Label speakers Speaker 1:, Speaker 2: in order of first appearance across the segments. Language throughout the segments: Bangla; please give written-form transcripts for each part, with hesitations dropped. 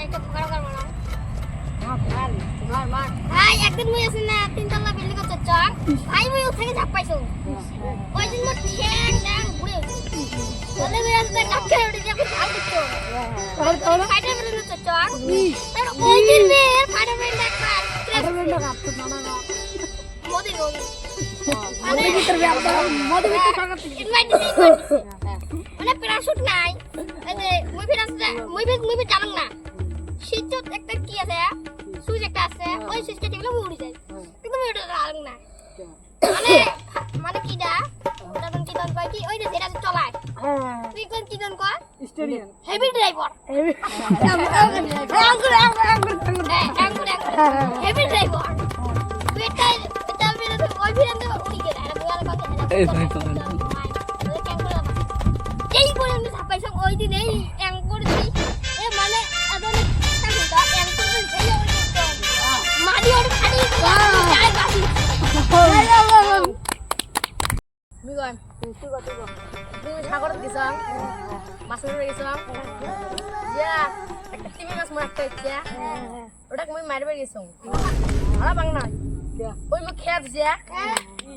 Speaker 1: একটা প্রকার করব না মার ভাই একদিন মুই আছি না তিনতলা বিল্ডিং এ চচ্চা ভাই মুই ওখানে ঝাপ পাইছো ওই দিন মোর ঠ্যাং ঠ্যাং ঘুরে বলে বেরাতে কাকে উঠে যাবে ঝাপ দিছো তাহলে ফাইটার বেরোনো চচ্চা তার ওই দিন মেয়ের ফাইটার বেরোনো একটা কাটতো না না মোদি মানে ভিতর ব্যাপার মোদি ভিতর সঙ্গে ইনভাইট দিছি মানে প্যারাশুট নাই এই যে মুই জানেন না শীতত একটা কি আছে সুইচ একটা আছে ওই সুইচটা টিপলে উড়ে যায় কিন্তু আমি ওটা জানেন না মানে কিডা তখন কি দন কয় কি ওই যে যেটা চলায় তুই কোন কি দন কয় stadium heavy driver heavy driver এটা মেরে ওই ভিড়াতে উড়ি গেল আর বুয়ার কথা এই ভাই এই করে আমি ছাপাইছ ওই দিন এই অ্যাঙ্কর দিই এ মানে আদলে টাকা অ্যাঙ্কর দিই এই মারি ওর খালি যায় বাসি মিগন তুই কত গো তুমি সাগরে দিছাম মাছ ধরে গেছাম ইয়া একটা টিমি মাছ মারতে ইচ্ছা ওটা আমি মারবে গেছাম আরে বাংলা ওই মুখ খেয়ে দিছে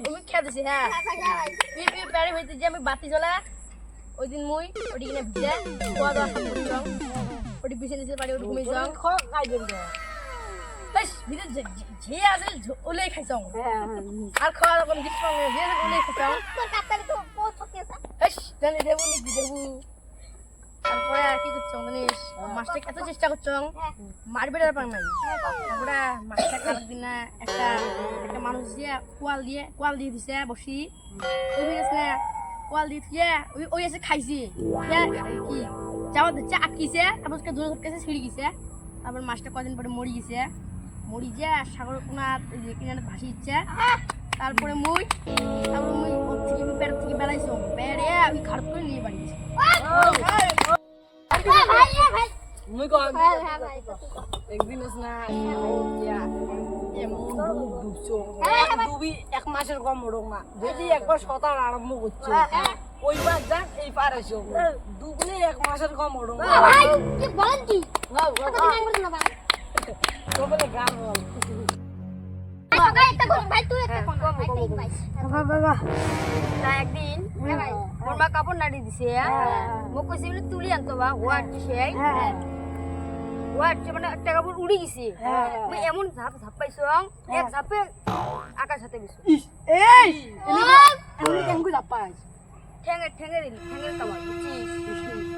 Speaker 1: ওই মুখ খেয়ে দিছে হ্যাঁ তুই পারে হইতে যে আমি বাতি জ্বলা ওই দিন মুই ওটি কিনে ভিজে খাওয়া দাওয়া সব করছিলাম ওটি বিছে নিচে পারি ওটি ঘুমিয়েছিলাম খাই দেন বেশ ভিজে যে আছে ওলে খাইছাম আর খাওয়া দাওয়া কোনো কিছু সঙ্গে যে ওলে খাইছাম তোর কাটালে তো বহুত শক্তি আছে বেশ জানি দেবো নি দেবো তারপরে আর কি করছাম জানিস মাছটা এত চেষ্টা করছাম মারবে আর পাং নাই তারপরে মাছটা কাল দিন না একটা মানুষ দিয়ে কোয়াল দিয়ে দিছে বসি ওই গেছে কোয়াল দিয়ে ওই এসে খাইছি কি যাওয়া দিচ্ছে আটকিছে তারপর দূরে ধরতেছে ছিঁড়ে গেছে তারপর মাছটা কদিন পরে মরি গেছে মরি যে সাগর কোনার কিনারে ভাসি দিচ্ছে তারপরে মুই ওর থেকে পেট থেকে বেড়াইছো বেড়ে আমি খারাপ করে নিয়ে বাড়ি গেছি মুই কোন একদিন না ডুবি এক মাসের কম ওড়ক না যদি একবার সাঁতার আরম্ভ করছে ওইবার যাক এই পার এসো ডুবলে এক মাসের কম ওড়ক না বলেন কি বলে গান বল একদিন মোর মা কাপড় নাড়ি দিছে মোক কইছে বলে তুলি আনতো বা হোয়াট দিছে মানে একটা কাপড় উড়ি গেছে আমি এমন ঝাপ পাইছো এক ঝাপে আকাশ হাতে গেছো এই এমনি কেমন ঝাপ পাইছ ঠ্যাঙে দিল ঠ্যাঙের কাপড় বুঝছিস